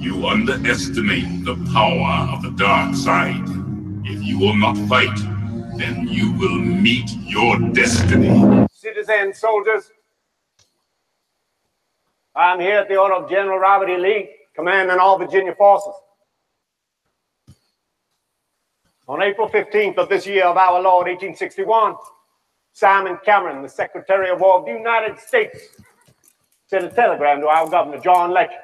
You underestimate the power of the dark side. If you will not fight, then you will meet your destiny. Citizens, soldiers, I'm here at the order of General Robert E. Lee, commanding all Virginia forces. On April 15th of this year of our Lord, 1861, Simon Cameron, the Secretary of War of the United States, sent a telegram to our governor, John Letcher,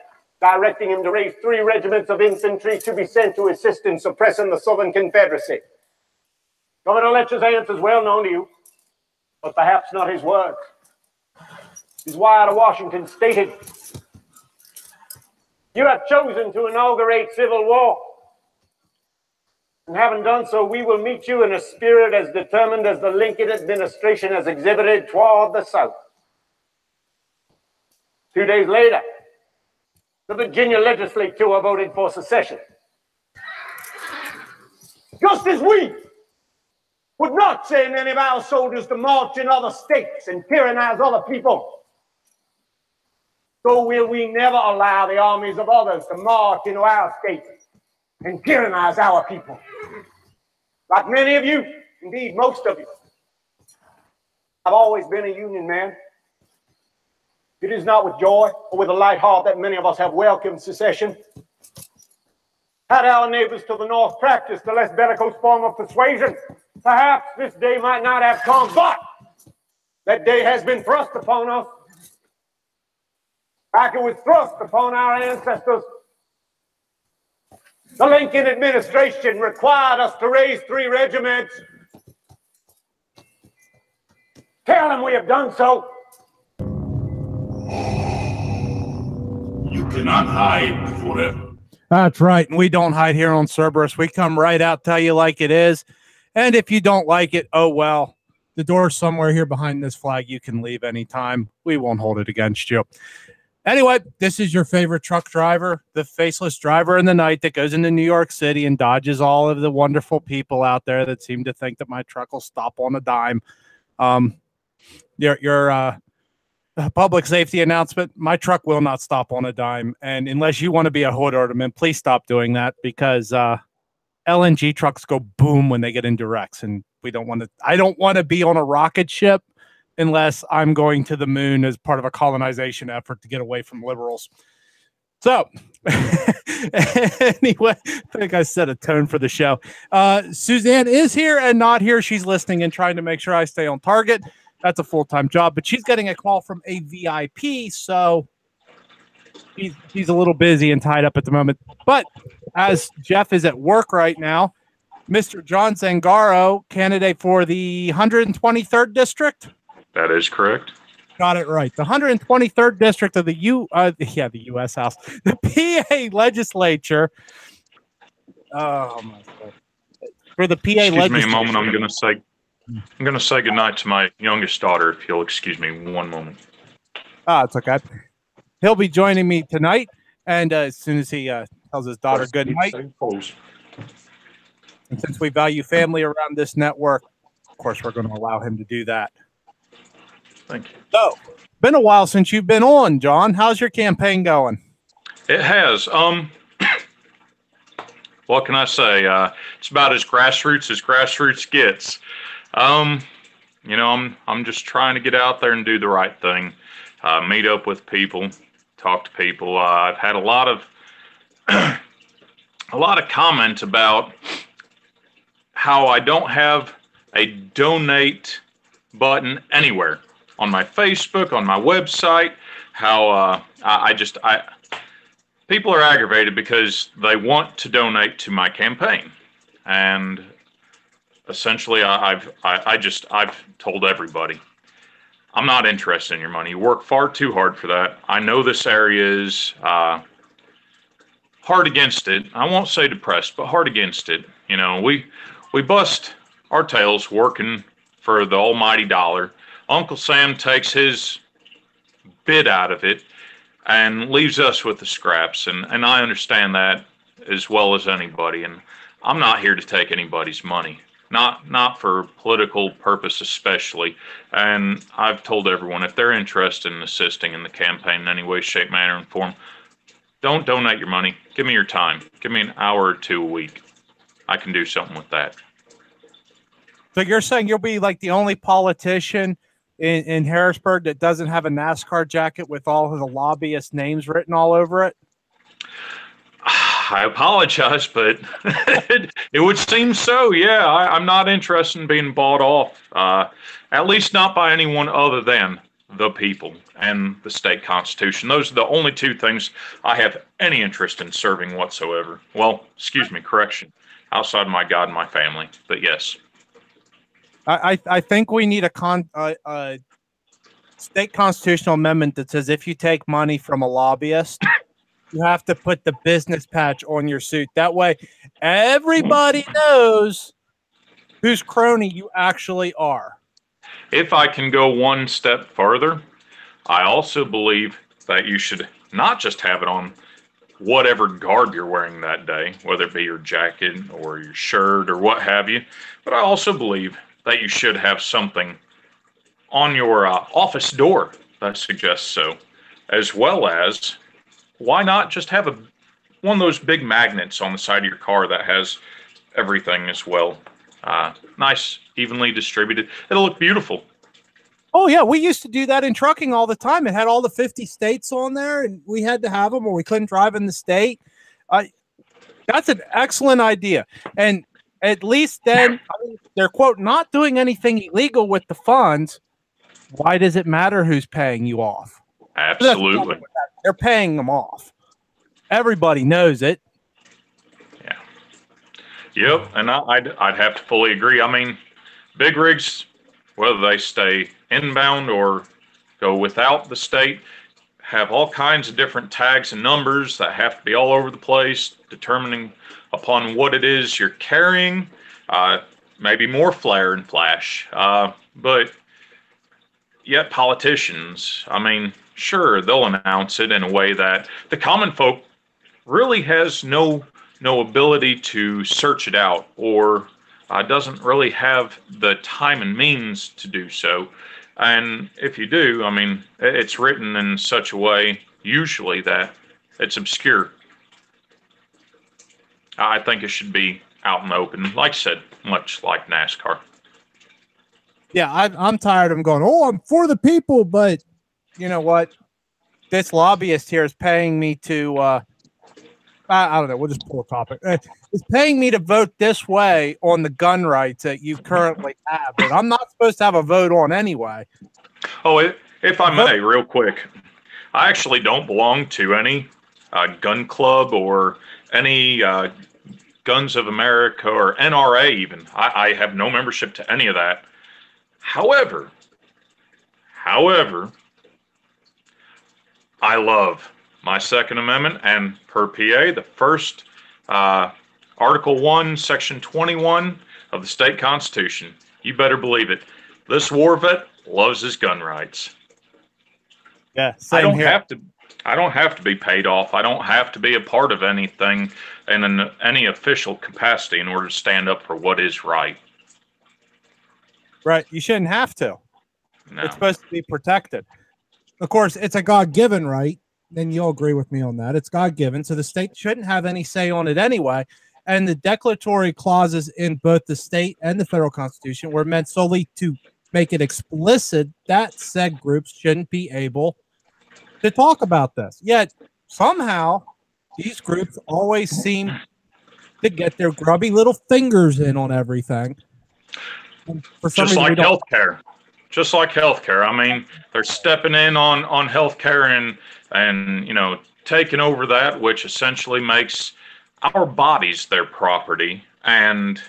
directing him to raise 3 regiments of infantry to be sent to assist in suppressing the Southern Confederacy. Governor Letcher's answer is well known to you, but perhaps not his words. His wire to Washington stated, "You have chosen to inaugurate civil war. And having done so, we will meet you in a spirit as determined as the Lincoln administration has exhibited toward the South." 2 days later, the Virginia legislature voted for secession. Just as we would not send any of our soldiers to march in other states and tyrannize other people, so will we never allow the armies of others to march into our state and tyrannize our people. Like many of you, indeed most of you, I've always been a Union man. It is not with joy or with a light heart that many of us have welcomed secession. Had our neighbors to the north practiced a less bellicose form of persuasion, perhaps this day might not have come, but that day has been thrust upon us, like it was thrust upon our ancestors. The Lincoln administration required us to raise 3 regiments. Tell them we have done so. You cannot hide forever. That's right. And we don't hide here on Cerberus. We come right out, tell you like it is. And if you don't like it, oh well. The door's somewhere here behind this flag. You can leave anytime. We won't hold it against you. Anyway, this is your favorite truck driver, the faceless driver in the night that goes into New York City and dodges all of the wonderful people out there that seem to think that my truck will stop on a dime. Your public safety announcement, my truck will not stop on a dime. And unless you want to be a hood ornament, please stop doing that, because LNG trucks go boom when they get in directs. And we don't want to, I don't want to be on a rocket ship unless I'm going to the moon as part of a colonization effort to get away from liberals. So anyway, I think I set a tone for the show. Suzanne is here and not here. She's listening and trying to make sure I stay on target. That's a full-time job, but she's getting a call from a VIP, so he's a little busy and tied up at the moment. But as Jeff is at work right now, Mr. John Zangaro, candidate for the 123rd District. That is correct. Got it right. The 123rd District of the the U.S. House, the PA Legislature. Oh my God. For the PA Legislature. Excuse me a moment. I'm going to say goodnight to my youngest daughter, if you'll excuse me one moment. It's okay. He'll be joining me tonight, and as soon as he tells his daughter good night. And since we value family around this network, of course, we're going to allow him to do that. Thank you. So, been a while since you've been on, John. How's your campaign going? It has. What can I say? It's about as grassroots gets. You know, I'm just trying to get out there and do the right thing. Meet up with people, talk to people. I've had a lot of comments about how I don't have a donate button anywhere on my Facebook, on my website, how people are aggravated because they want to donate to my campaign. And essentially I've told everybody, I'm not interested in your money. You work far too hard for that. I know this area is hard against it. I won't say depressed, but hard against it. You know, we bust our tails working for the almighty dollar. Uncle Sam takes his bit out of it and leaves us with the scraps. And I understand that as well as anybody. And I'm not here to take anybody's money. Not for political purpose especially. And I've told everyone, if they're interested in assisting in the campaign in any way, shape, manner, and form, don't donate your money. Give me your time. Give me an hour or two a week. I can do something with that. So you're saying you'll be like the only politician in Harrisburg that doesn't have a NASCAR jacket with all of the lobbyist names written all over it? I apologize, but it would seem so. Yeah, I'm not interested in being bought off, at least not by anyone other than the people and the state constitution. Those are the only two things I have any interest in serving whatsoever. Well, excuse me, correction, outside of my God and my family, but yes. I think we need a state constitutional amendment that says if you take money from a lobbyist, you have to put the business patch on your suit. That way, everybody knows whose crony you actually are. If I can go one step further, I also believe that you should not just have it on whatever garb you're wearing that day, whether it be your jacket or your shirt or what have you, but I also believe that you should have something on your office door that suggests so, as well as why not just have one of those big magnets on the side of your car that has everything as well. Nice, evenly distributed. It'll look beautiful. Oh, yeah. We used to do that in trucking all the time. It had all the 50 states on there, and we had to have them or we couldn't drive in the state. That's an excellent idea. And at least then, they're, quote, not doing anything illegal with the funds. Why does it matter who's paying you off? Absolutely. They're paying them off. Everybody knows it. Yeah. Yep. And I'd have to fully agree. I mean, big rigs, whether they stay inbound or go without the state, have all kinds of different tags and numbers that have to be all over the place, determining upon what it is you're carrying. Maybe more flare and flash. But yet politicians, I mean, sure, they'll announce it in a way that the common folk really has no ability to search it out, or doesn't really have the time and means to do so. And if you do, I mean, it's written in such a way, usually, that it's obscure. I think it should be out in the open, like I said, much like NASCAR. Yeah, I'm tired of them going, oh, I'm for the people, but you know what? This lobbyist here is paying me to, I don't know, we'll just pull a topic. It's paying me to vote this way on the gun rights that you currently have, but I'm not supposed to have a vote on anyway. Oh, if I may, real quick, I actually don't belong to any gun club or any Guns of America or NRA even. I have no membership to any of that. However, I love my Second Amendment, and per PA, the first Article 1, Section 21 of the state constitution. You better believe it. This war vet loves his gun rights. Yeah, I don't have to be paid off. I don't have to be a part of anything in any official capacity in order to stand up for what is right. Right. You shouldn't have to. No. It's supposed to be protected. Of course, it's a God-given right. And you'll agree with me on that. It's God-given. So the state shouldn't have any say on it anyway. And the declaratory clauses in both the state and the federal constitution were meant solely to make it explicit that said groups shouldn't be able to talk about this. Yet somehow these groups always seem to get their grubby little fingers in on everything. And for some Just reason, like healthcare. Just like healthcare. I mean, they're stepping in on healthcare and you know, taking over that, which essentially makes our bodies their property and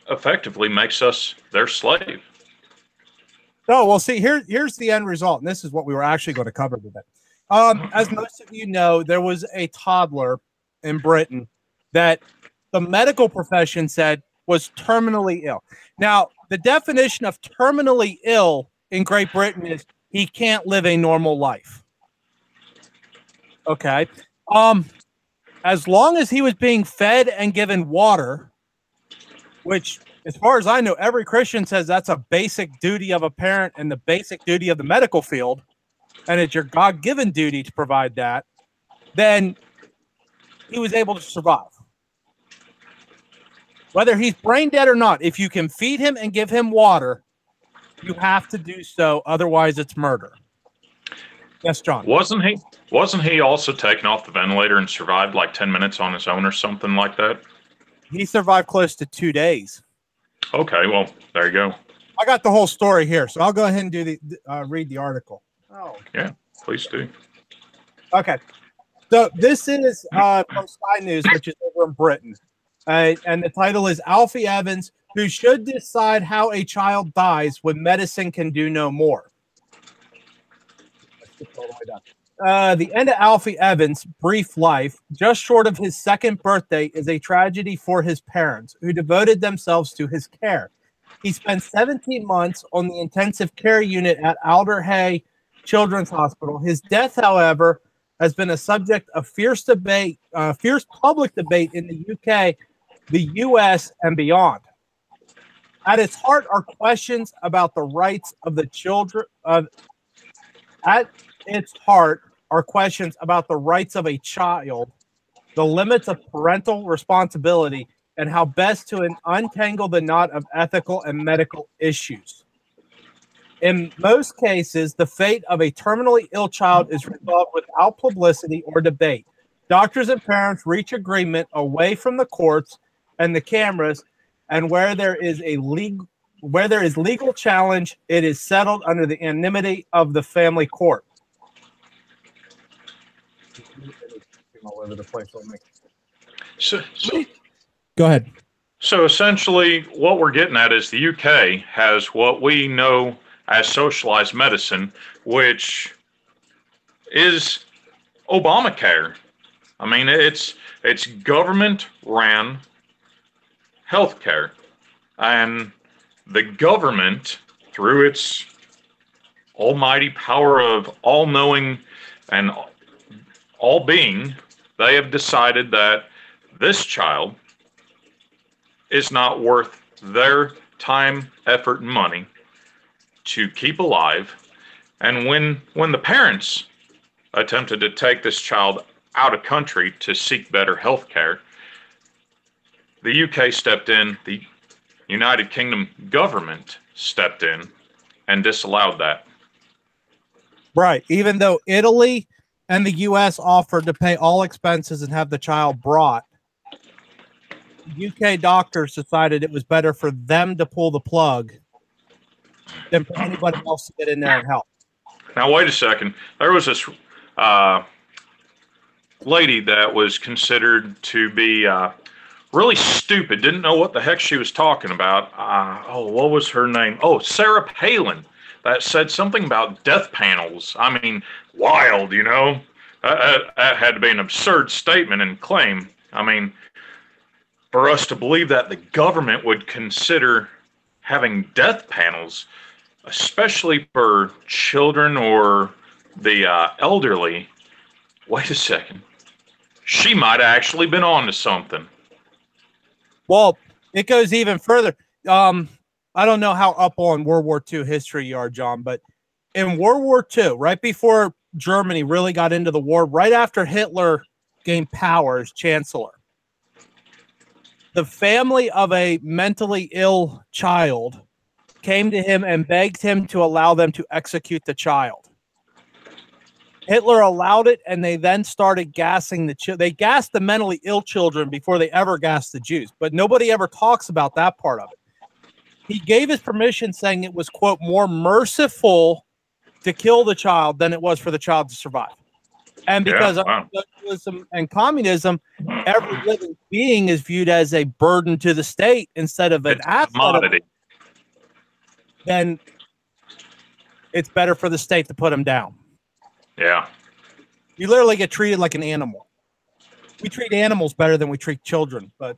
effectively makes us their slave. Oh, well, see, here's the end result, and this is what we were actually going to cover today. As most of you know, there was a toddler in Britain that the medical profession said was terminally ill. Now, the definition of terminally ill in Great Britain is he can't live a normal life. Okay. As long as he was being fed and given water, which, as far as I know, every Christian says that's a basic duty of a parent and the basic duty of the medical field, and it's your God-given duty to provide that, then he was able to survive. Whether he's brain dead or not, if you can feed him and give him water, you have to do so. Otherwise, it's murder. Yes, John. Wasn't he also taken off the ventilator and survived like 10 minutes on his own or something like that? He survived close to 2 days. Okay, well, there you go. I got the whole story here, so I'll go ahead and do read the article. Oh, yeah, please do. Okay, so this is from Sky News, which is over in Britain, and the title is "Alfie Evans, who should decide how a child dies when medicine can do no more." The end of Alfie Evans' brief life, just short of his second birthday, is a tragedy for his parents, who devoted themselves to his care. He spent 17 months on the intensive care unit at Alderhay Children's Hospital. His death, however, has been a subject of fierce public debate in the UK, the US, and beyond. At its heart are questions about the rights of the children. At its heart are questions about the rights of a child, the limits of parental responsibility, and how best to untangle the knot of ethical and medical issues. In most cases, the fate of a terminally ill child is resolved without publicity or debate. Doctors and parents reach agreement away from the courts and the cameras, and where there is legal challenge, it is settled under the anonymity of the family court. All over the place on me. So go ahead. So essentially, what we're getting at is the UK has what we know as socialized medicine, which is Obamacare. I mean, it's government-ran healthcare, and the government, through its almighty power of all-knowing and all-being, they have decided that this child is not worth their time, effort, and money to keep alive. And when the parents attempted to take this child out of country to seek better health care, the UK stepped in, the United Kingdom government stepped in and disallowed that. Right. Even though Italy and the U.S. offered to pay all expenses and have the child brought, UK doctors decided it was better for them to pull the plug than for anybody else to get in there and help. Now, wait a second. There was this lady that was considered to be really stupid, didn't know what the heck she was talking about. What was her name? Oh, Sarah Palin. That said something about death panels. I mean, wild, you know? That had to be an absurd statement and claim. I mean, for us to believe that the government would consider having death panels, especially for children or the elderly, wait a second. She might have actually been on to something. Well, it goes even further. I don't know how up on World War II history you are, John, but in World War II, right before Germany really got into the war, right after Hitler gained power as chancellor, the family of a mentally ill child came to him and begged him to allow them to execute the child. Hitler allowed it, and they then started gassing they gassed the mentally ill children before they ever gassed the Jews. But nobody ever talks about that part of it. He gave his permission, saying it was, quote, more merciful to kill the child than it was for the child to survive. And because of socialism and communism, every living being is viewed as a burden to the state instead of an asset. Then it's better for the state to put them down. Yeah. You literally get treated like an animal. We treat animals better than we treat children, but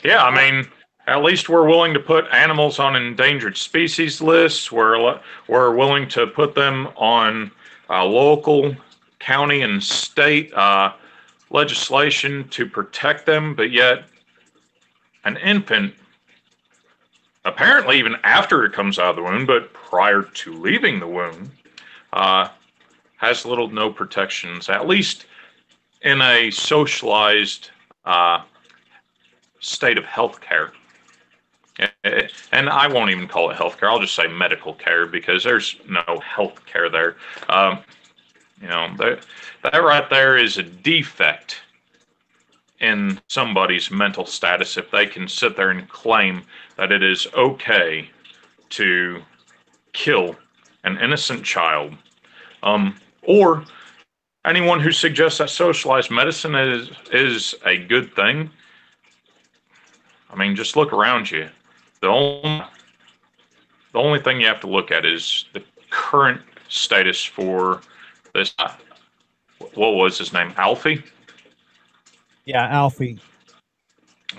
yeah, I mean, at least we're willing to put animals on endangered species lists. We're willing to put them on local, county, and state legislation to protect them, but yet an infant, apparently even after it comes out of the womb, but prior to leaving the womb, has little to no protections, at least in a socialized state of health care. And I won't even call it health care. I'll just say medical care, because there's no health care there. You know, that right there is a defect in somebody's mental status if they can sit there and claim that it is okay to kill an innocent child. Or anyone who suggests that socialized medicine is a good thing. I mean, just look around you. The only thing you have to look at is the current status for this. What was his name? Alfie? Yeah, Alfie.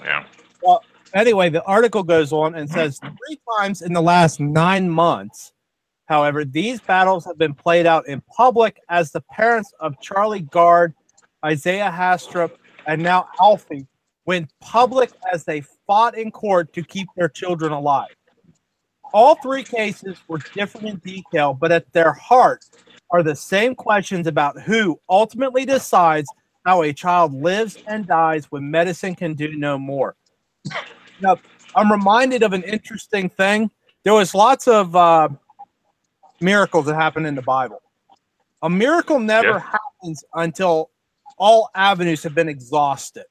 Yeah. Well, anyway, the article goes on and says 3 times in the last 9 months, however, these battles have been played out in public as the parents of Charlie Gard, Isaiah Hastrup, and now Alfie went public as they fought in court to keep their children alive. All 3 cases were different in detail, but at their heart are the same questions about who ultimately decides how a child lives and dies when medicine can do no more. Now, I'm reminded of an interesting thing. There was lots of miracles that happen in the Bible. A miracle never happens until all avenues have been exhausted.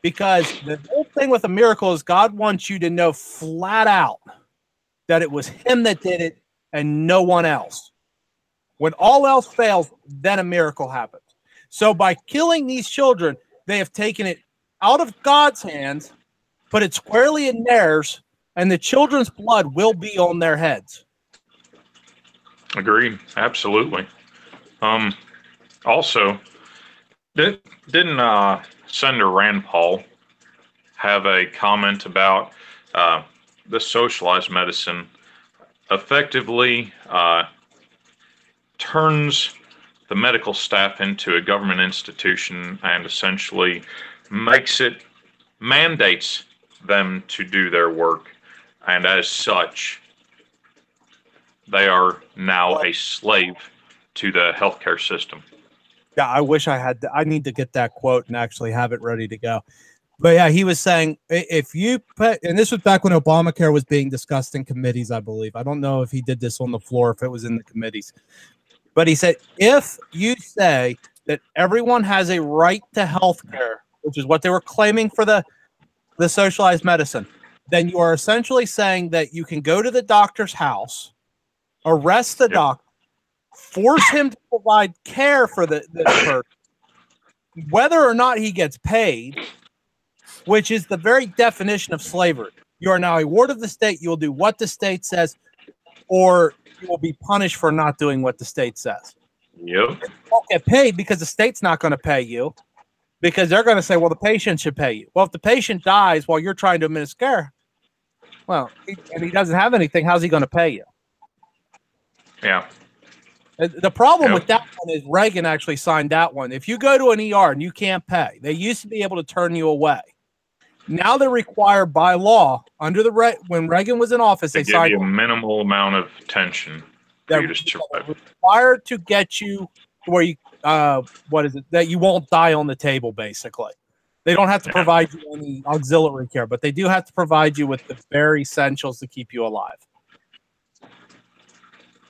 Because the whole thing with a miracle is God wants you to know flat out that it was him that did it and no one else. When all else fails, then a miracle happens. So by killing these children, they have taken it out of God's hands, put it squarely in theirs, and the children's blood will be on their heads. Agreed. Absolutely. Also, didn't Senator Rand Paul have a comment about the socialized medicine effectively turns the medical staff into a government institution and essentially mandates them to do their work, and as such, they are now a slave to the healthcare system. Yeah, I wish I had. I need to get that quote and actually have it ready to go. But yeah, he was saying if you put, and this was back when Obamacare was being discussed in committees, I believe. I don't know if he did this on the floor, if it was in the committees. But he said, if you say that everyone has a right to health care, which is what they were claiming for the socialized medicine, then you are essentially saying that you can go to the doctor's house, arrest the doctor, force him to provide care for the person, whether or not he gets paid, which is the very definition of slavery. You are now a ward of the state. You will do what the state says, or you will be punished for not doing what the state says. Yep. You won't get paid because the state's not going to pay you, because they're going to say, well, the patient should pay you. Well, if the patient dies while you're trying to administer care, well, and he doesn't have anything, how's he going to pay you? Yeah. The problem with that one is Reagan actually signed that one. If you go to an ER and you can't pay, they used to be able to turn you away. Now they require by law under when Reagan was in office, they give signed you a minimal amount of attention for you to survive. Required to get you to where you that you won't die on the table. Basically, they don't have to provide you any auxiliary care, but they do have to provide you with the bare essentials to keep you alive.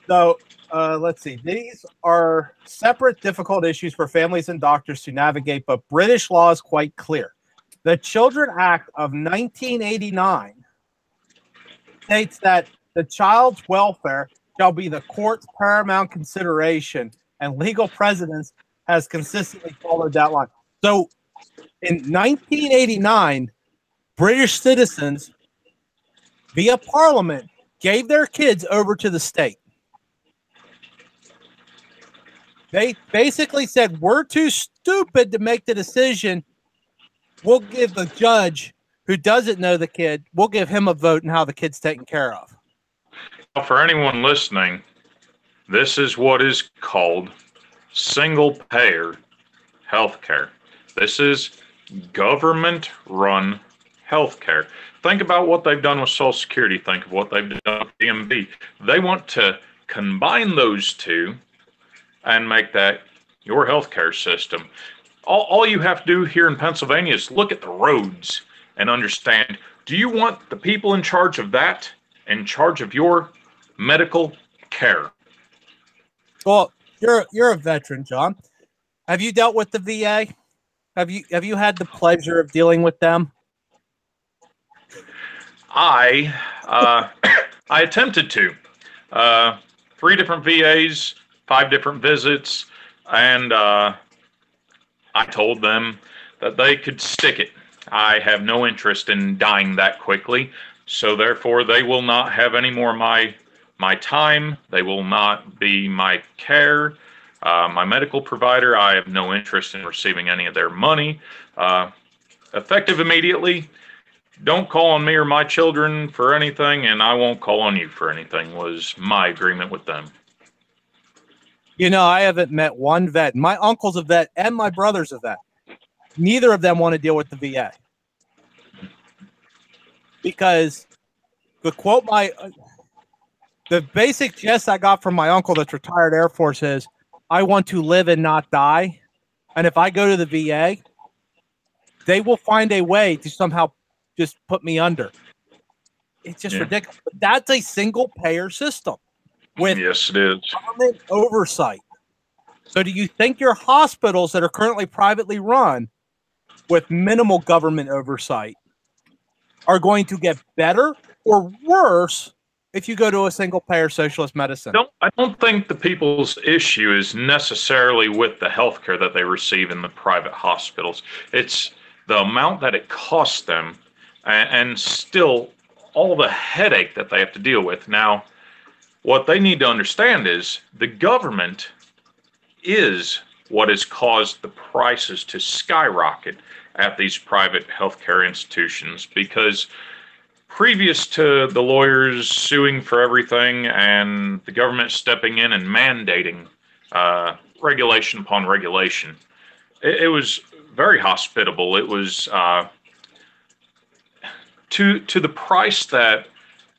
So let's see. These are separate, difficult issues for families and doctors to navigate, but British law is quite clear. The Children Act of 1989 states that the child's welfare shall be the court's paramount consideration, and legal precedence has consistently followed that line. So in 1989, British citizens, via Parliament, gave their kids over to the state. They basically said, we're too stupid to make the decision. We'll give the judge who doesn't know the kid, we'll give him a vote in how the kid's taken care of. For anyone listening, this is what is called single-payer healthcare. This is government-run healthcare. Think about what they've done with Social Security. Think of what they've done with DMV. They want to combine those two and make that your healthcare system. All you have to do here in Pennsylvania is look at the roads and understand, do you want the people in charge of that in charge of your medical care? Well, you're a veteran, John. Have you dealt with the VA? Have you had the pleasure of dealing with them? I attempted to. 3 different VAs, 5 different visits, and I told them that they could stick it. I have no interest in dying that quickly, so therefore they will not have any more of my time. They will not be my care. My medical provider, I have no interest in receiving any of their money. Effective immediately, don't call on me or my children for anything, and I won't call on you for anything, was my agreement with them. You know, I haven't met one vet. My uncle's a vet and my brother's a vet. Neither of them want to deal with the VA. Because the basic gist I got from my uncle that's retired Air Force is, I want to live and not die. And if I go to the VA, they will find a way to somehow just put me under. It's just ridiculous. But that's a single payer system with yes, it is. Government oversight. So do you think your hospitals that are currently privately run with minimal government oversight are going to get better or worse if you go to a single payer socialist medicine? I don't think the people's issue is necessarily with the healthcare that they receive in the private hospitals. It's the amount that it costs them and still all the headache that they have to deal with. Now, what they need to understand is the government is what has caused the prices to skyrocket at these private healthcare institutions, because previous to the lawyers suing for everything and the government stepping in and mandating regulation upon regulation, it was very hospitable. It was to the price that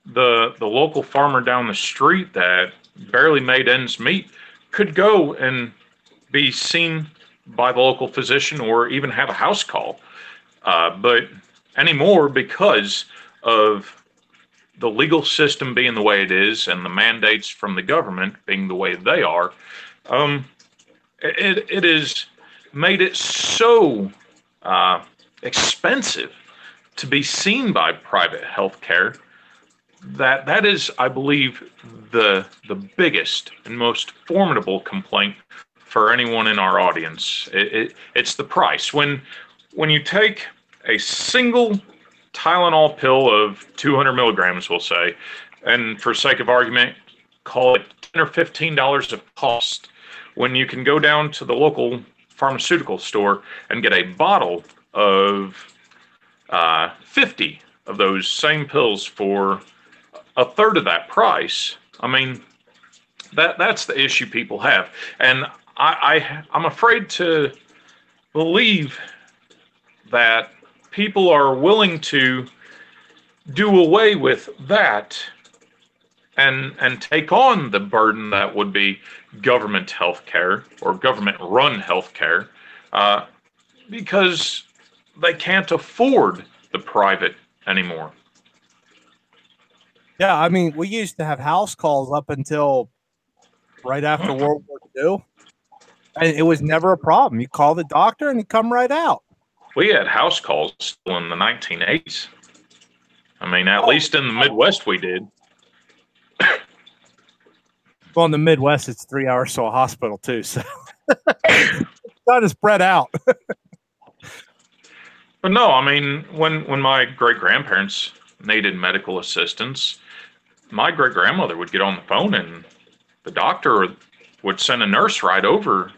the local farmer down the street that barely made ends meet could go and be seen by the local physician or even have a house call. But anymore, because of the legal system being the way it is and the mandates from the government being the way they are, it has made it so expensive to be seen by private healthcare that is, I believe, the biggest and most formidable complaint for anyone in our audience. It's the price. When you take a single Tylenol pill of 200 milligrams, we'll say, and for sake of argument, call it $10 or $15 of cost, when you can go down to the local pharmaceutical store and get a bottle of 50 of those same pills for a third of that price. I mean, that's the issue people have. And I'm afraid to believe that people are willing to do away with that and take on the burden that would be government health care or government-run health care because they can't afford the private anymore. Yeah, I mean, we used to have house calls up until right after World War II. And it was never a problem. You call the doctor and you come right out. We had house calls still in the 1980s. I mean, at least in the Midwest we did. Well, in the Midwest, it's 3 hours to a hospital, too. So it's kind of spread out. But no, I mean, when my great-grandparents needed medical assistance, my great-grandmother would get on the phone and the doctor would send a nurse right over.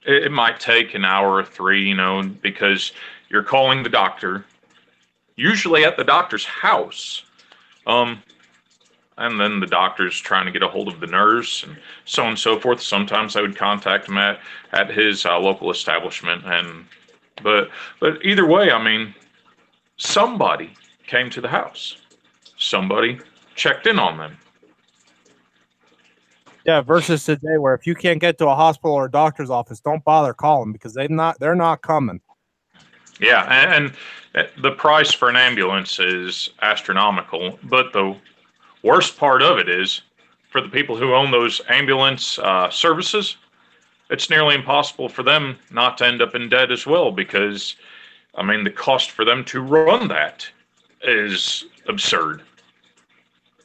It might take an hour or three, because you're calling the doctor, usually at the doctor's house. And then the doctor's trying to get a hold of the nurse and so on and so forth. Sometimes I would contact him at his local establishment. But either way, I mean, somebody came to the house. Somebody checked in on them. Yeah, versus today where if you can't get to a hospital or a doctor's office, don't bother calling because they're not coming. Yeah, and the price for an ambulance is astronomical, but the worst part of it is for the people who own those ambulance services, it's nearly impossible for them not to end up in debt as well because, I mean, the cost for them to run that is absurd.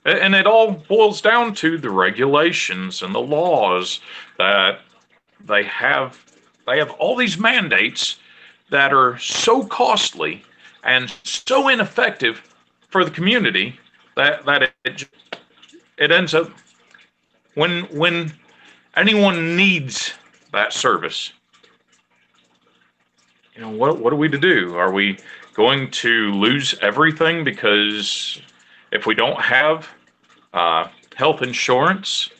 And it all boils down to the regulations and the laws that they have. They have all these mandates that are so costly and so ineffective for the community that it ends up when anyone needs that service. What are we to do? Are we going to lose everything because if we don't have health insurance,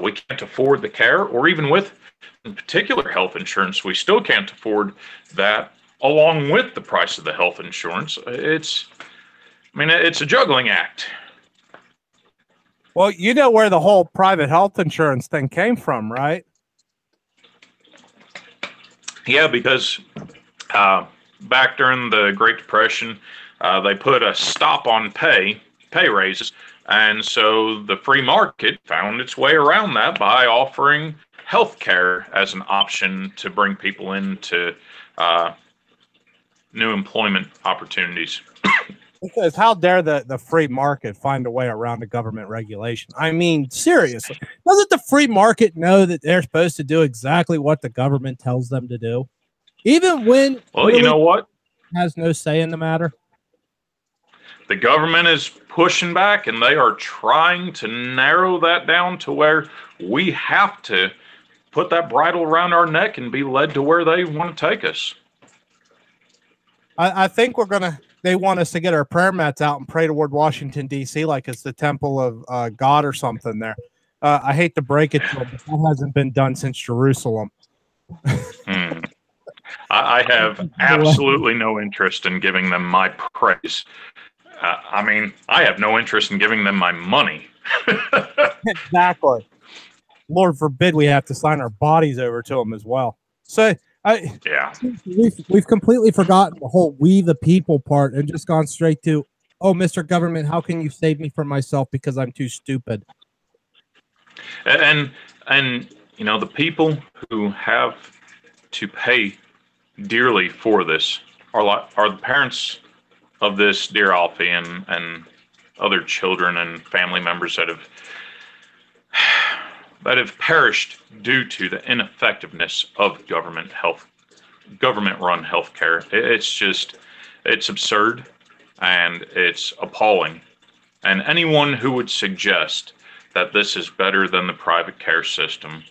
we can't afford the care, or even with in particular health insurance, we still can't afford that along with the price of the health insurance. It's a juggling act. Well, you know where the whole private health insurance thing came from, right? Yeah, because back during the Great Depression, they put a stop on pay raises, and so the free market found its way around that by offering health care as an option to bring people into new employment opportunities. Because how dare the free market find a way around the government regulation? I mean, seriously, doesn't the free market know that they're supposed to do exactly what the government tells them to do? Even when you know what? Has no say in the matter. The government is pushing back, and they are trying to narrow that down to where we have to put that bridle around our neck and be led to where they want to take us. I think they want us to get our prayer mats out and pray toward Washington, D.C. like it's the temple of God or something there. I hate to break it to them, but that hasn't been done since Jerusalem. I have absolutely no interest in giving them my praise. I have no interest in giving them my money. Exactly. Lord forbid we have to sign our bodies over to them as well. So we've completely forgotten the whole "we the people" part and just gone straight to, "Oh, Mr. Government, how can you save me from myself because I'm too stupid?" And the people who have to pay dearly for this are the parents of this dear Alfie and other children and family members that have perished due to the ineffectiveness of government-run healthcare. It's absurd and it's appalling. And anyone who would suggest that this is better than the private care system,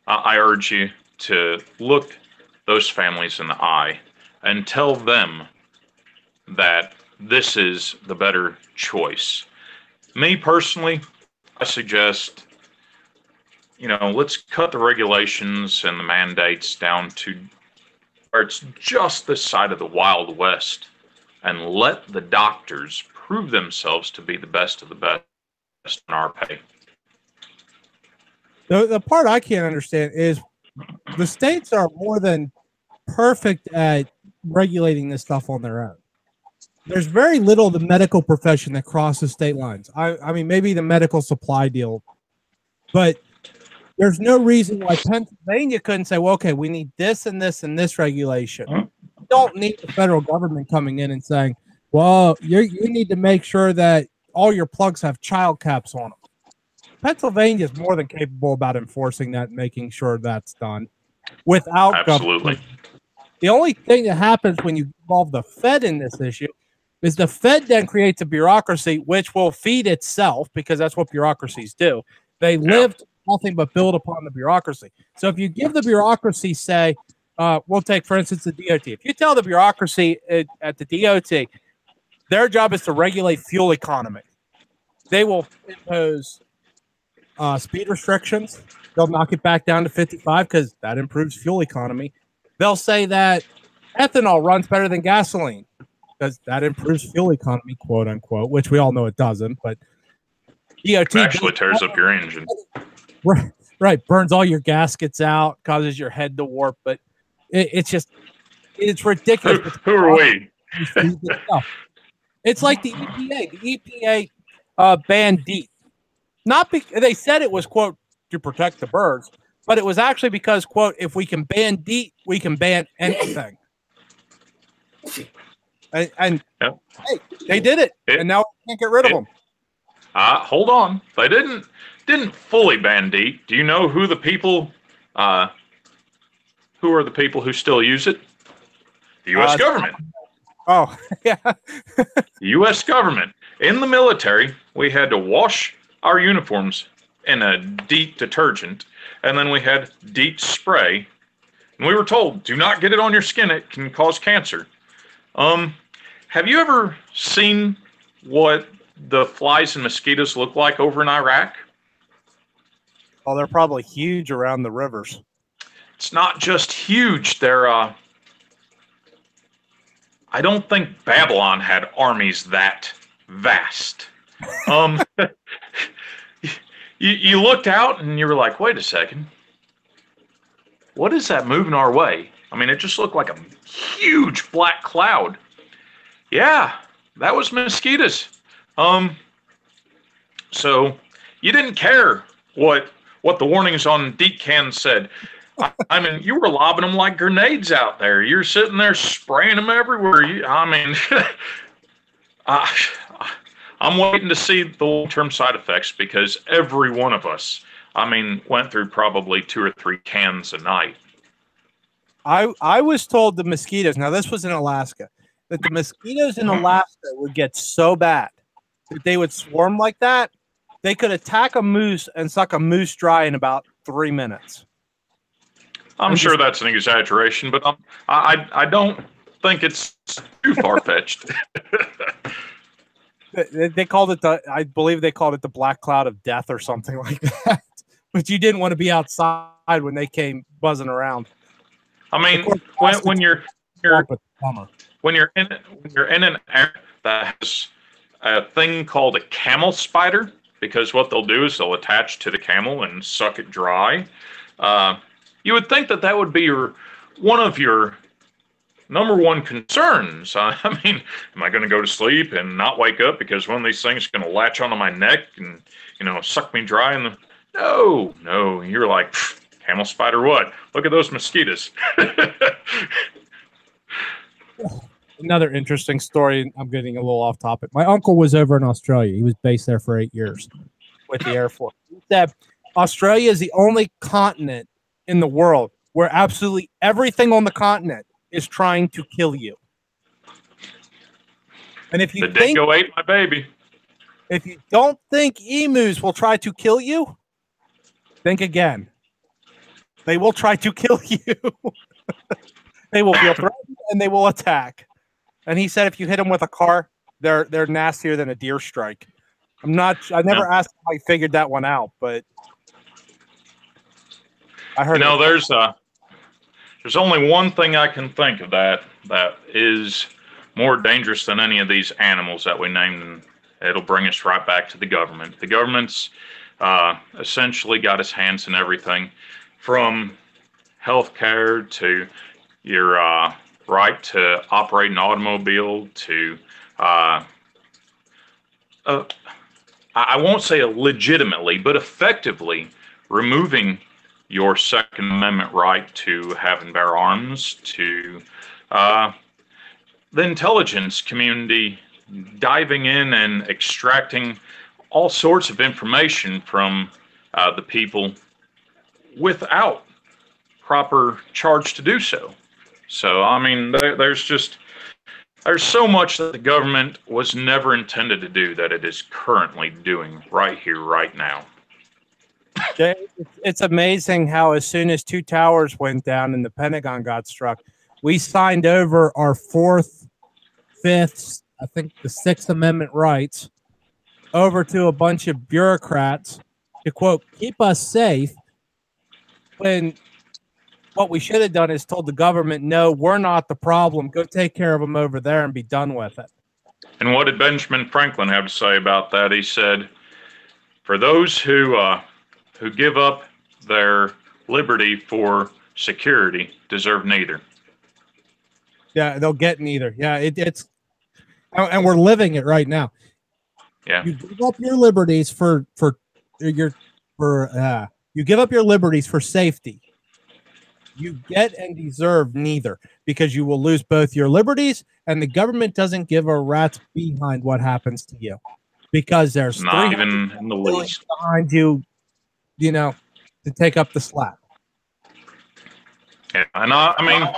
I urge you to look those families in the eye and tell them that this is the better choice. Me personally, I suggest, let's cut the regulations and the mandates down to where it's just this side of the Wild West and let the doctors prove themselves to be the best of the best in our pay. The part I can't understand is the states are more than perfect at regulating this stuff on their own. There's very little of the medical profession that crosses state lines. I mean, maybe the medical supply deal But there's no reason why Pennsylvania couldn't say, well, okay, we need this and this and this regulation. You don't need the federal government coming in and saying, well, you need to make sure that all your plugs have child caps on them. Pennsylvania is more than capable about enforcing that and making sure that's done without Absolutely. government. The only thing that happens when you involve the Fed in this issue is the Fed then creates a bureaucracy which will feed itself, because that's what bureaucracies do. They live to nothing but build upon the bureaucracy. So if you give the bureaucracy, say, we'll take, for instance, the DOT. If you tell the bureaucracy at the DOT, their job is to regulate fuel economy, they will impose speed restrictions. They'll knock it back down to 55 because that improves fuel economy. They'll say that ethanol runs better than gasoline because that improves fuel economy, quote unquote, which we all know it doesn't. But DOT actually tears up your engine. Right. Burns all your gaskets out, causes your head to warp. But it's ridiculous. Who are we? It's like the EPA. The EPA banned DEET. They said it was, quote, to protect the birds, but it was actually because, quote, if we can ban DEET, we can ban anything. And hey, they did it, and now we can't get rid of them. Hold on. They didn't fully ban DEET. Do you know who the people, who are the people who still use it? The U.S. government. Oh, yeah. The U.S. government. In the military, we had to wash our uniforms in a DEET detergent, and then we had DEET spray. And we were told, do not get it on your skin. It can cause cancer. Have you ever seen what the flies and mosquitoes look like over in Iraq? Oh, they're probably huge around the rivers. It's not just huge. They're, I don't think Babylon had armies that vast. You looked out and you were like, wait a second. What is that moving our way? I mean, it just looked like a huge black cloud. Yeah, that was mosquitoes. So you didn't care what the warnings on DEET cans said. I mean, you were lobbing them like grenades out there. You're sitting there spraying them everywhere. I'm waiting to see the long-term side effects, because every one of us, went through probably 2 or 3 cans a night. I was told the mosquitoes, now this was in Alaska, that the mosquitoes in Alaska would get so bad that they would swarm like that, they could attack a moose and suck a moose dry in about 3 minutes. I'm sure that's an exaggeration, but I don't think it's too far-fetched. They called it I believe they called it the black cloud of death or something like that. But you didn't want to be outside when they came buzzing around. I mean, when you're in an area that has a thing called a camel spider, because what they'll do is they'll attach to the camel and suck it dry. You would think that would be one of your number one concerns. I mean, am I going to go to sleep and not wake up because one of these things is going to latch onto my neck and, suck me dry? No. You're like, camel spider what? Look at those mosquitoes. Another interesting story. I'm getting a little off topic. My uncle was over in Australia. He was based there for 8 years with the Air Force. He said Australia is the only continent in the world where absolutely everything on the continent is trying to kill you. And if you the dingo ate my baby. If you don't think emus will try to kill you, think again. They will try to kill you. They will feel threatened and they will attack. And he said if you hit them with a car, they're nastier than a deer strike. I never asked how he figured that one out, but I heard. There's only one thing I can think of that is more dangerous than any of these animals that we named, and it'll bring us right back to the government. The government's essentially got its hands in everything, from healthcare to your right to operate an automobile to I won't say legitimately, but effectively removing your Second Amendment right to have and bear arms, to the intelligence community diving in and extracting all sorts of information from the people without proper charge to do so. So, I mean, there's so much that the government was never intended to do that it is currently doing right here, right now. It's amazing how as soon as two towers went down and the Pentagon got struck, we signed over our Fourth, Fifth, I think the Sixth Amendment rights over to a bunch of bureaucrats to, quote, keep us safe, when what we should have done is told the government, no, we're not the problem. Go take care of them over there and be done with it. And what did Benjamin Franklin have to say about that? He said, for those who give up their liberty for security deserve neither. Yeah, they'll get neither. Yeah, it's and we're living it right now. Yeah, you give up your liberties for you give up your liberties for safety. You get and deserve neither, because you will lose both your liberties, and the government doesn't give a rat's behind what happens to you, because there's not even in the least behind you, you know, to take up the slack. Yeah, and I mean,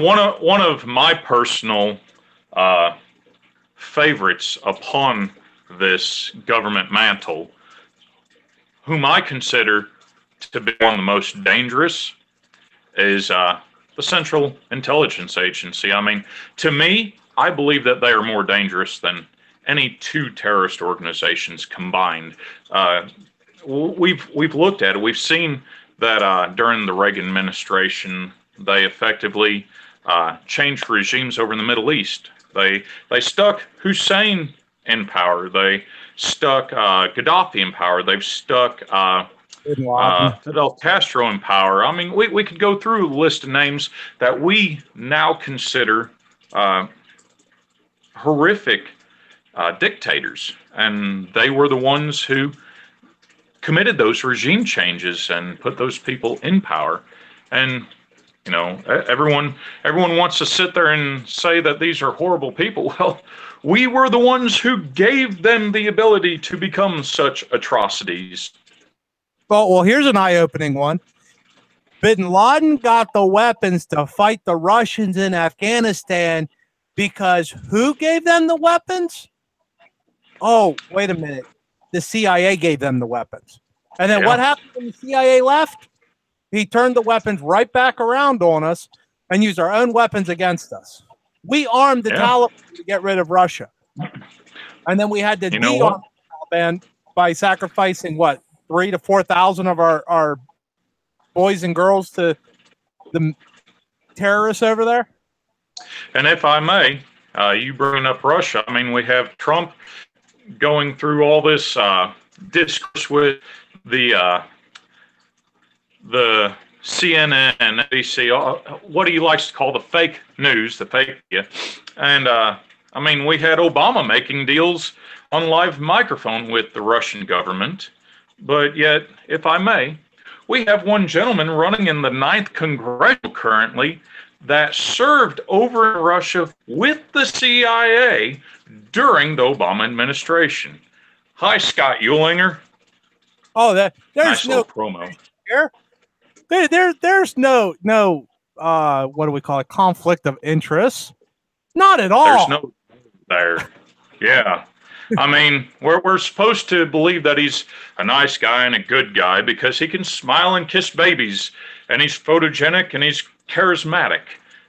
one of my personal favorites upon this government mantle, whom I consider to be one of the most dangerous, is the Central Intelligence Agency. I mean, to me, I believe that they are more dangerous than any two terrorist organizations combined. We've looked at it. We've seen that during the Reagan administration, they effectively changed regimes over in the Middle East. They stuck Hussein in power. They stuck Gaddafi in power. They've stuck Fidel Castro in power. I mean, we could go through a list of names that we now consider horrific dictators, and they were the ones who committed those regime changes and put those people in power. And you know, everyone wants to sit there and say that these are horrible people. Well, we were the ones who gave them the ability to become such atrocities. Well, here's an eye-opening one. Bin Laden got the weapons to fight the Russians in Afghanistan because who gave them the weapons? Oh, wait a minute. The CIA gave them the weapons. And then what happened when the CIA left? He turned the weapons right back around on us and used our own weapons against us. We armed the Taliban to get rid of Russia. And then we had to de-arm the Taliban by sacrificing, 3,000 to 4,000 of our boys and girls to the terrorists over there? And if I may, you bring up Russia. I mean, we have Trump going through all this discourse with the CNN and ABC, what he likes to call the fake news, the fake media. And I mean, we had Obama making deals on live microphone with the Russian government. But yet, if I may, we have one gentleman running in the 9th Congressional currently that served over in Russia with the CIA during the Obama administration. Hi, Scott Eulinger. Oh, there's nice no promo here. There's no what do we call it? Conflict of interest? Not at all. There's no there. Yeah. I mean, we're supposed to believe that he's a nice guy and a good guy because he can smile and kiss babies, and he's photogenic and he's charismatic.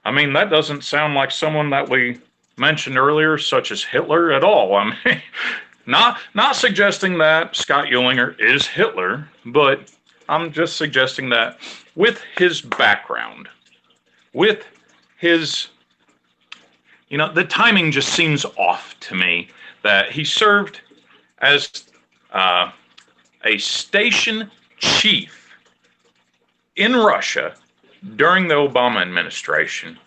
I mean, that doesn't sound like someone that we mentioned earlier, such as Hitler, at all. I mean, not suggesting that Scott Eulinger is Hitler, but I'm just suggesting that with his background, with his, the timing just seems off to me. That he served as a station chief in Russia during the Obama administration.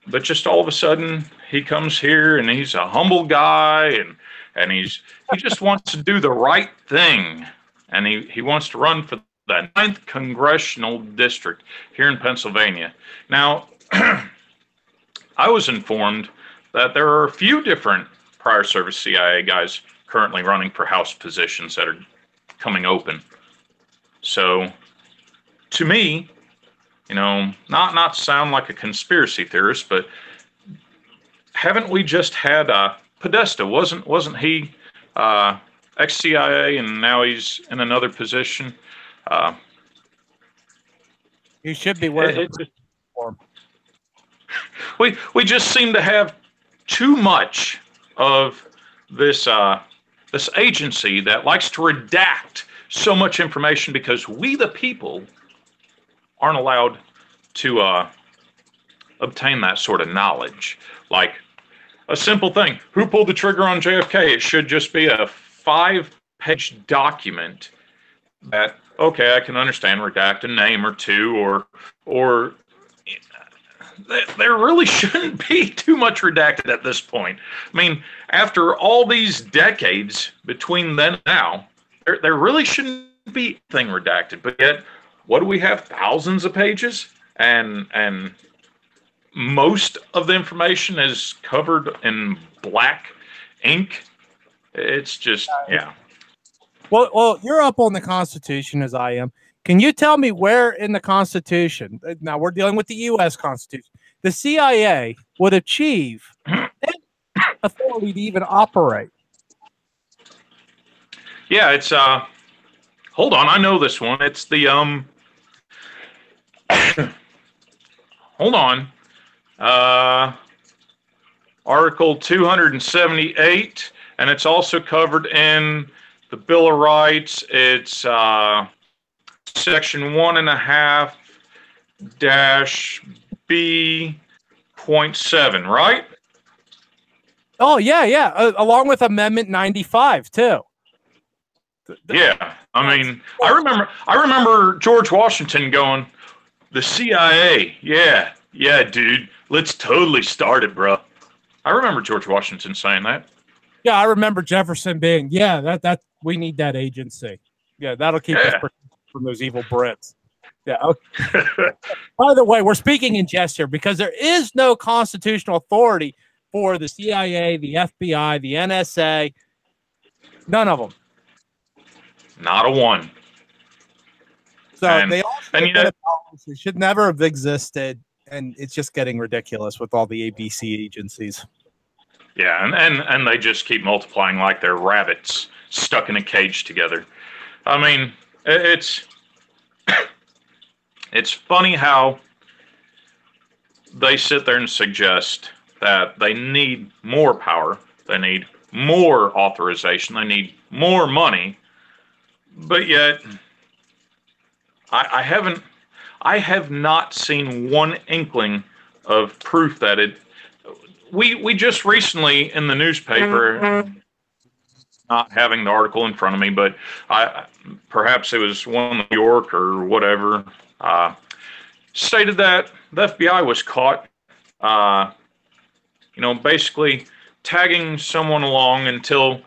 But just all of a sudden, he comes here and he's a humble guy and he just wants to do the right thing. and he wants to run for the 9th congressional district here in Pennsylvania. Now, I was informed that there are a few different prior service CIA guys currently running for House positions that are coming open. So, to me, not to sound like a conspiracy theorist, but haven't we just had Podesta? Wasn't he ex-CIA and now he's in another position? You should be wearing a uniform. We just seem to have too much of this this agency that likes to redact so much information because we, the people, aren't allowed to obtain that sort of knowledge. Like a simple thing: who pulled the trigger on JFK? It should just be a 5-page document that, okay, I can understand, redact a name or two, or there really shouldn't be too much redacted at this point. I mean, after all these decades between then and now, there really shouldn't be anything redacted. But yet, what do we have? Thousands of pages, and most of the information is covered in black ink. It's just, yeah. Well, you're up on the Constitution as I am. Can you tell me where in the Constitution, now we're dealing with the U.S. Constitution, the CIA would achieve authority to even operate? Yeah, it's, hold on, I know this one. It's the, hold on, Article 278, and it's also covered in the Bill of Rights. It's, Section 1.5-B.7, right? Oh, yeah. Along with Amendment 95, too. Yeah. I mean, I remember George Washington going, the CIA, yeah, dude, let's totally start it, bro. I remember George Washington saying that. Yeah, I remember Jefferson being, that we need that agency. Yeah, that'll keep us from those evil Brits. Yeah. Okay. By the way, we're speaking in jest here because there is no constitutional authority for the CIA, the FBI, the NSA. None of them. Not a one. So they all should never have existed, and it's just getting ridiculous with all the ABC agencies. Yeah, and they just keep multiplying like they're rabbits stuck in a cage together. I mean, it's funny how they sit there and suggest that they need more power, they need more authorization, they need more money, but yet I have not seen one inkling of proof that it. We just recently in the newspaper. Not having the article in front of me, but perhaps it was one in New York or whatever, stated that the FBI was caught, basically tagging someone along until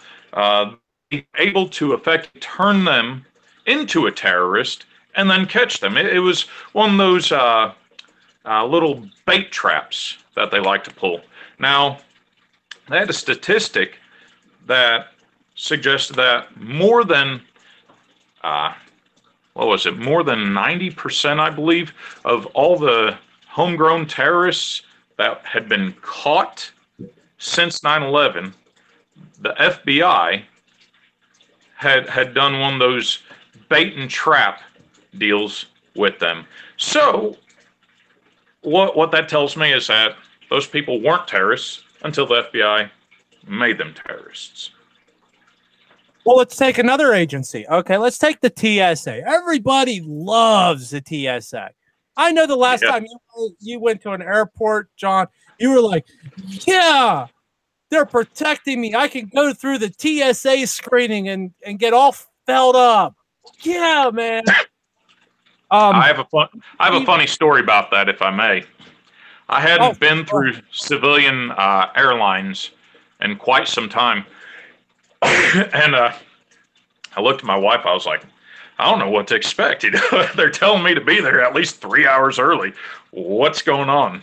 able to effectively turn them into a terrorist and then catch them. It was one of those little bait traps that they like to pull. Now, they had a statistic that suggested that more than, more than 90%, I believe, of all the homegrown terrorists that had been caught since 9/11, the FBI had done one of those bait and trap deals with them. So what that tells me is that those people weren't terrorists until the FBI made them terrorists. Well, let's take another agency. Okay, let's take the TSA. Everybody loves the TSA. I know the last time you went to an airport, John, you were like, yeah, they're protecting me. I can go through the TSA screening and get all felled up. Yeah, man. I have a funny story about that, if I may. I hadn't been through civilian airlines in quite some time. And I looked at my wife. I was like, I don't know what to expect. You know, they're telling me to be there at least 3 hours early. What's going on?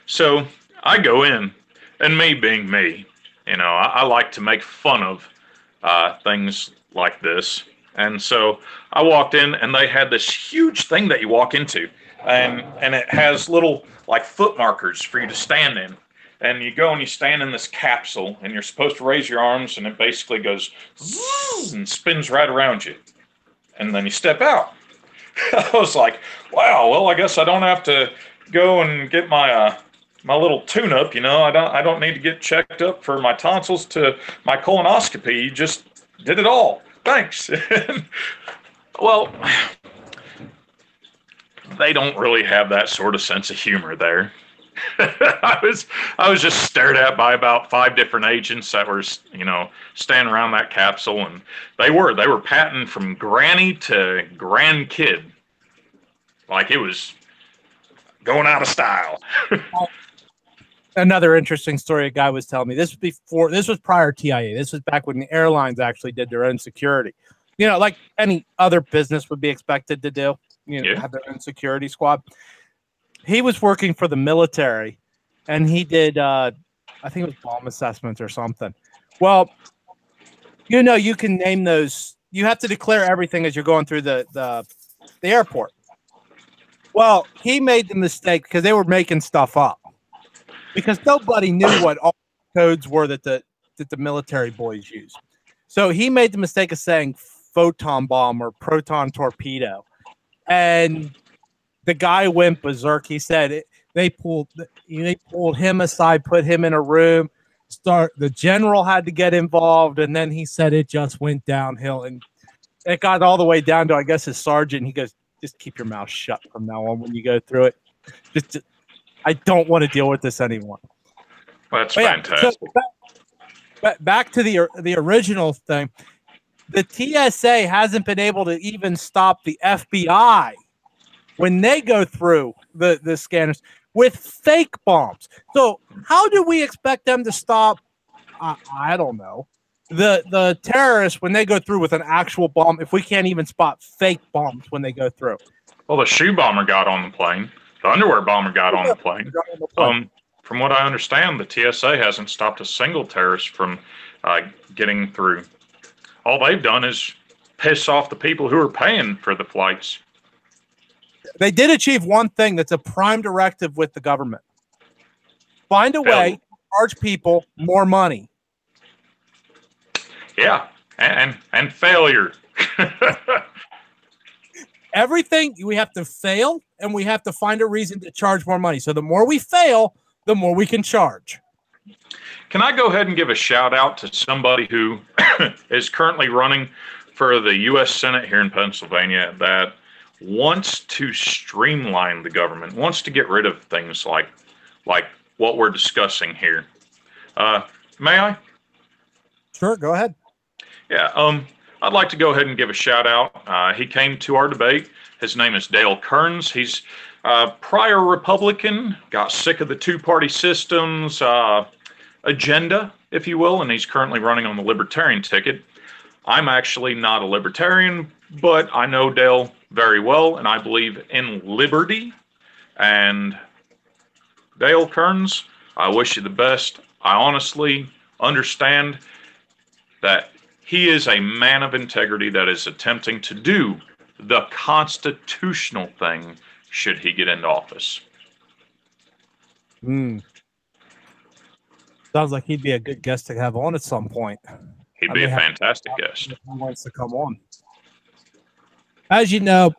So I go in, and me being me, you know, I like to make fun of things like this. And so I walked in, and they had this huge thing that you walk into, and it has little like foot markers for you to stand in. And you go and you stand in this capsule, and you're supposed to raise your arms, and it basically goes zzz, and spins right around you. And then you step out. I was like, wow, well, I guess I don't have to go and get my my little tune-up, you know. I don't need to get checked up for my tonsils to my colonoscopy. You just did it all. Thanks. Well, they don't really have that sort of sense of humor there. I was just stared at by about 5 different agents that were, you know, standing around that capsule, and they were patting from granny to grandkid, like it was going out of style. Another interesting story a guy was telling me. This was prior TIA. This was back when the airlines actually did their own security. You know, like any other business would be expected to do. You know, have their own security squad. He was working for the military, and he did, I think it was bomb assessments or something. Well, you know, you can name those. You have to declare everything as you're going through the airport. Well, he made the mistake because they were making stuff up, because nobody knew what all the codes were that the military boys used. So he made the mistake of saying photon bomb or proton torpedo, and the guy went berserk. He said they pulled him aside, put him in a room. The general had to get involved, and then he said it just went downhill, and it got all the way down to, I guess, his sergeant. He goes, "Just keep your mouth shut from now on when you go through it. Just I don't want to deal with this anymore." Well, that's fantastic. So back to the original thing. The TSA hasn't been able to even stop the FBI when they go through the scanners with fake bombs. So how do we expect them to stop, I don't know, the terrorists when they go through with an actual bomb if we can't even spot fake bombs when they go through? Well, the shoe bomber got on the plane. The underwear bomber got on the plane. From what I understand, the TSA hasn't stopped a single terrorist from getting through. All they've done is piss off the people who are paying for the flights. They did achieve one thing that's a prime directive with the government. Find a way to charge people more money. Yeah, and failure. Everything, we have to fail, and we have to find a reason to charge more money. So the more we fail, the more we can charge. Can I go ahead and give a shout out to somebody who is currently running for the U.S. Senate here in Pennsylvania that wants to streamline the government, wants to get rid of things like what we're discussing here. May I? Sure, go ahead. Yeah, I'd like to go ahead and give a shout out. He came to our debate. His name is Dale Kearns. He's prior Republican, got sick of the two-party system's agenda, if you will, and he's currently running on the Libertarian ticket. I'm actually not a Libertarian, but I know Dale very well, and I believe in liberty. And Dale Kearns, I wish you the best. I honestly understand that he is a man of integrity that is attempting to do the constitutional thing should he get into office. Sounds like he'd be a good guest to have on at some point. He'd be a fantastic guest. He wants to come on. As you know,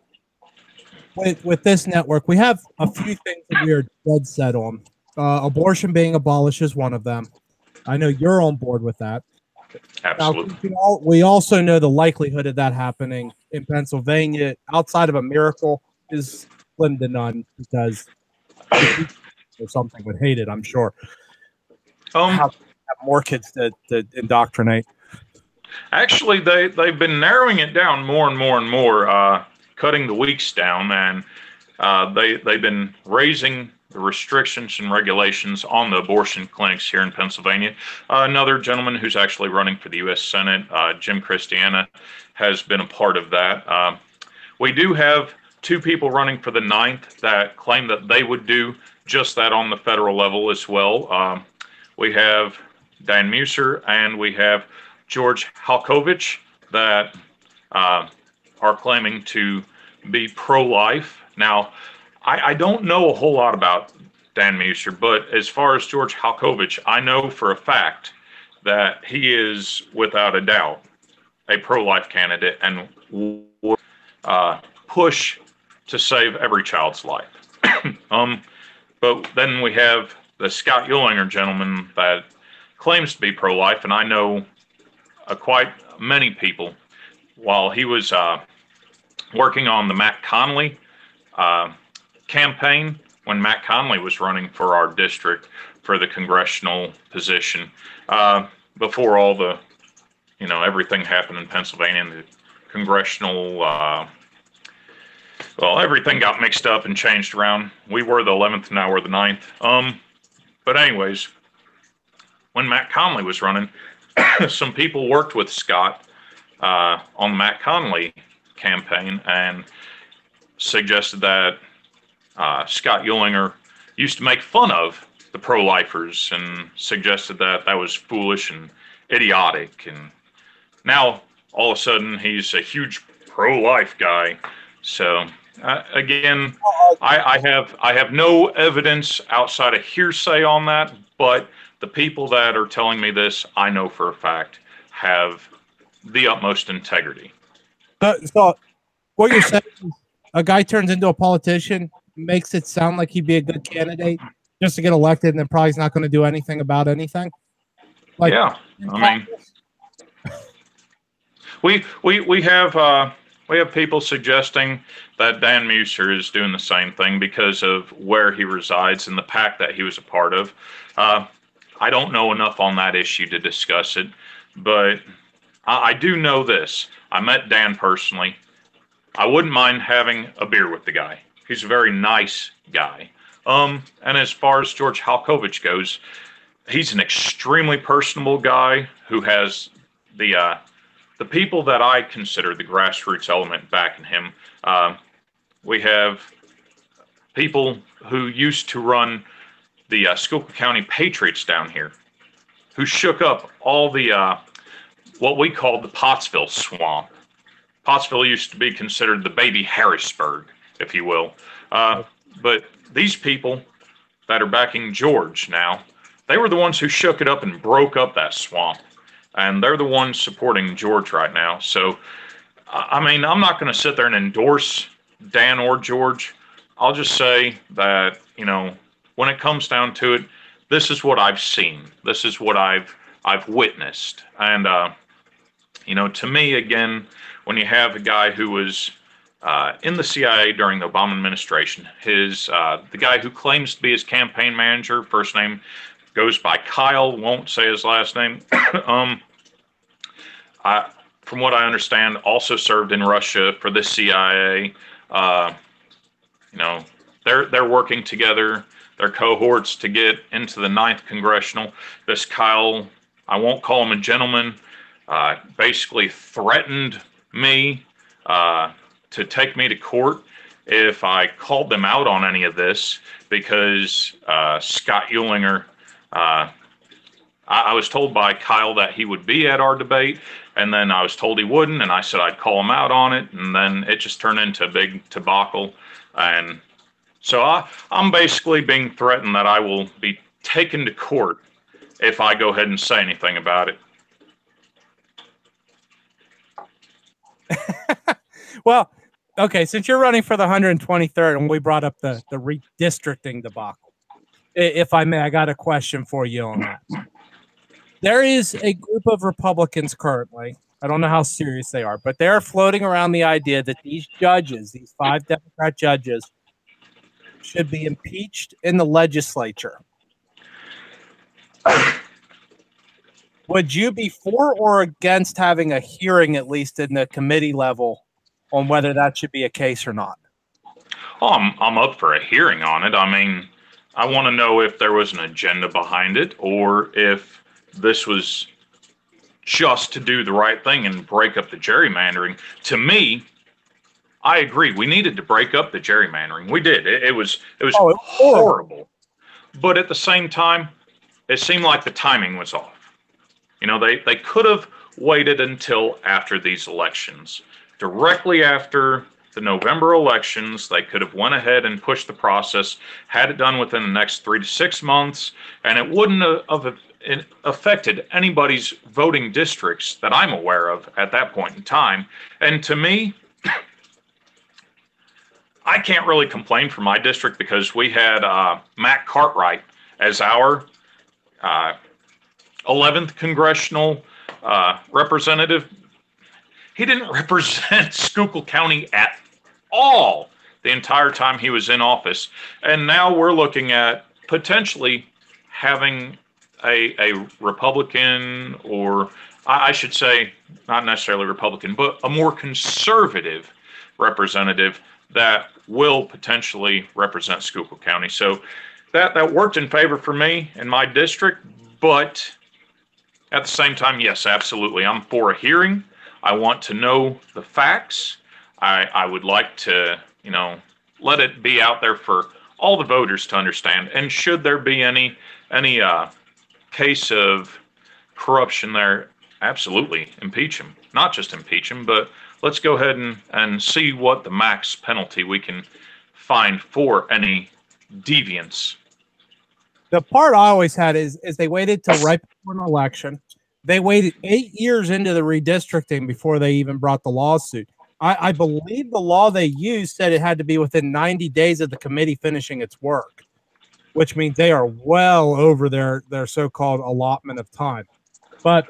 with this network, we have a few things that we are dead set on. Abortion being abolished is one of them. I know you're on board with that. Absolutely. Now, we also know the likelihood of that happening in Pennsylvania, outside of a miracle, is slim to none, because or something would hate it, I'm sure. Have more kids to indoctrinate. Actually, they've been narrowing it down more and more and more, cutting the weeks down, and they've been raising the restrictions and regulations on the abortion clinics here in Pennsylvania. Another gentleman who's actually running for the U.S. Senate, Jim Christiana, has been a part of that. We do have two people running for the 9th that claim that they would do just that on the federal level as well. We have Dan Muser and we have George Halkovich that are claiming to be pro-life. Now, I don't know a whole lot about Dan Muser, but as far as George Halkovich, I know for a fact that he is, without a doubt, a pro-life candidate and will push to save every child's life. But then we have the Scott Uehlinger gentleman that claims to be pro-life, and I know quite many people. While he was working on the Matt Connolly campaign, when Matt Connolly was running for our district for the congressional position, before all the, everything happened in Pennsylvania, and the congressional, everything got mixed up and changed around. We were the 11th, now we're the 9th. But anyways, when Matt Connolly was running, some people worked with Scott on the Matt Connolly campaign and suggested that Scott Uehlinger used to make fun of the pro-lifers and suggested that that was foolish and idiotic. And now all of a sudden he's a huge pro-life guy. So again, I have no evidence outside of hearsay on that, but the people that are telling me this, I know for a fact, have the utmost integrity. So what you're saying is a guy turns into a politician, makes it sound like he'd be a good candidate just to get elected, and then probably he's not going to do anything about anything? Like, yeah, I mean, we have people suggesting that Dan Muser is doing the same thing because of where he resides and the PAC that he was a part of. I don't know enough on that issue to discuss it, but I do know this. I met Dan personally. I wouldn't mind having a beer with the guy. He's a very nice guy. And as far as George Halkovich goes, he's an extremely personable guy who has the people that I consider the grassroots element backing him. We have people who used to run the Schuylkill County Patriots down here, who shook up all the what we called the Pottsville swamp. Pottsville used to be considered the baby Harrisburg, if you will. But these people that are backing George now, they were the ones who shook it up and broke up that swamp. And they're the ones supporting George right now. So, I mean, I'm not going to sit there and endorse Dan or George. I'll just say that, when it comes down to it, this is what I've seen. This is what I've witnessed. And, to me, again, when you have a guy who was in the CIA during the Obama administration, the guy who claims to be his campaign manager, first name goes by Kyle, won't say his last name. From what I understand, also served in Russia for the CIA. They're working together. They're cohorts to get into the 9th Congressional. This Kyle, I won't call him a gentleman, basically threatened me to take me to court if I called them out on any of this because Scott Uehlinger, I was told by Kyle that he would be at our debate, and then I was told he wouldn't, and I said I'd call him out on it, and then it just turned into a big debacle. And so I'm basically being threatened that I will be taken to court if I go ahead and say anything about it. Well, okay, since you're running for the 123rd, and we brought up the redistricting debacle, if I may, I got a question for you on that. There is a group of Republicans currently, I don't know how serious they are, but they're floating around the idea that these judges, these 5 Democrat judges, should be impeached in the legislature. Would you be for or against having a hearing, at least in the committee level, on whether that should be a case or not? Oh, I'm up for a hearing on it. I mean, I want to know if there was an agenda behind it, or if this was just to do the right thing and break up the gerrymandering. To me, I agree. We needed to break up the gerrymandering. We did. It was horrible. But at the same time, it seemed like the timing was off. You know, they could have waited until after these elections. Directly after the November elections, they could have went ahead and pushed the process, had it done within the next 3 to 6 months, and it wouldn't have affected anybody's voting districts that I'm aware of at that point in time. And to me, I can't really complain for my district because we had Matt Cartwright as our 11th congressional representative. He didn't represent Schuylkill County at all the entire time he was in office. And now we're looking at potentially having a Republican, or I should say not necessarily Republican, but a more conservative representative that will potentially represent Schuylkill County. So that worked in favor for me in my district, but at the same time, yes, absolutely. I'm for a hearing. I want to know the facts. I would like to, you know, let it be out there for all the voters to understand. And should there be any case of corruption there, absolutely impeach him. Not just impeach him, but let's go ahead and see what the max penalty we can find for any deviance. The part I always had is they waited till right before an election. They waited 8 years into the redistricting before they even brought the lawsuit. I believe the law they used said it had to be within 90 days of the committee finishing its work, which means they are well over their so-called allotment of time. But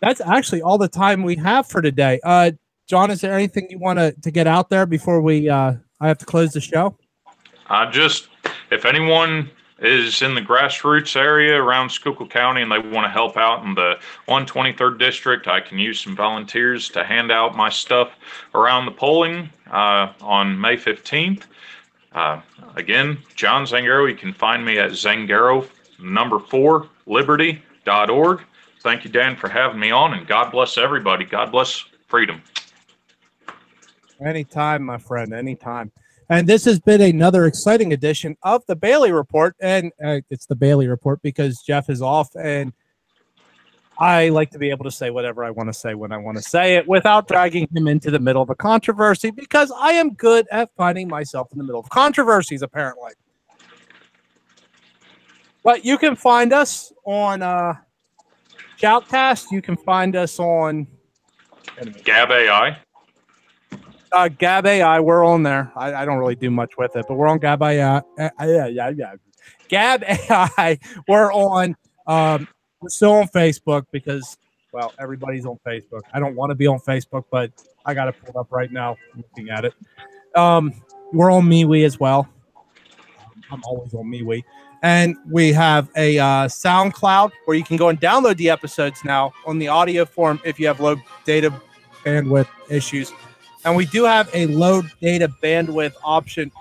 that's actually all the time we have for today. John, is there anything you want to get out there before we I have to close the show? Just, if anyone is in the grassroots area around Schuylkill County and they want to help out in the 123rd district, I can use some volunteers to hand out my stuff around the polling on May 15th. Again, John Zangaro. You can find me at Zangaro4Liberty.org. Thank you, Dan, for having me on, and God bless everybody. God bless freedom. Anytime, my friend, anytime. And this has been another exciting edition of the Bailey Report. And it's the Bailey Report because Jeff is off, and I like to be able to say whatever I want to say when I want to say it without dragging him into the middle of a controversy, because I am good at finding myself in the middle of controversies, apparently. But you can find us on Shoutcast. You can find us on Gab AI. Gab AI, we're on there. I don't really do much with it, but we're on Gab AI. Gab AI, we're on. We're still on Facebook because, well, everybody's on Facebook. I don't want to be on Facebook, but I got it pulled up right now looking at it. We're on MeWe as well. I'm always on MeWe. And we have a SoundCloud where you can go and download the episodes now on the audio form if you have low data bandwidth issues. And we do have a low data bandwidth option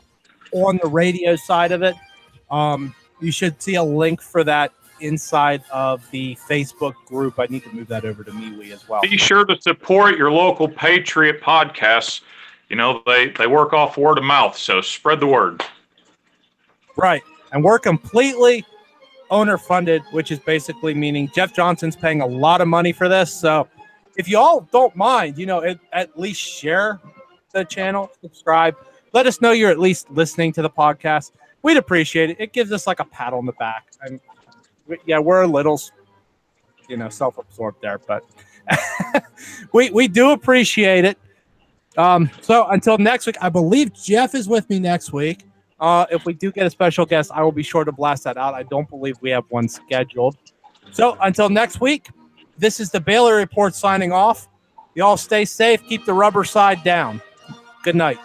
on the radio side of it. You should see a link for that inside of the Facebook group. I need to move that over to MeWe as well. Be sure to support your local Patriot podcasts. You know, they work off word of mouth, so spread the word. Right. And we're completely owner funded, which is basically meaning Jeff Johnson's paying a lot of money for this. So if you all don't mind, you know, at least share the channel, subscribe. Let us know you're at least listening to the podcast. We'd appreciate it. It gives us like a pat on the back. And yeah, we're a little, you know, self-absorbed there, but we do appreciate it. So until next week, I believe Jeff is with me next week. If we do get a special guest, I will be sure to blast that out. I don't believe we have one scheduled. So until next week, this is the Bailey Report signing off. Y'all stay safe. Keep the rubber side down. Good night.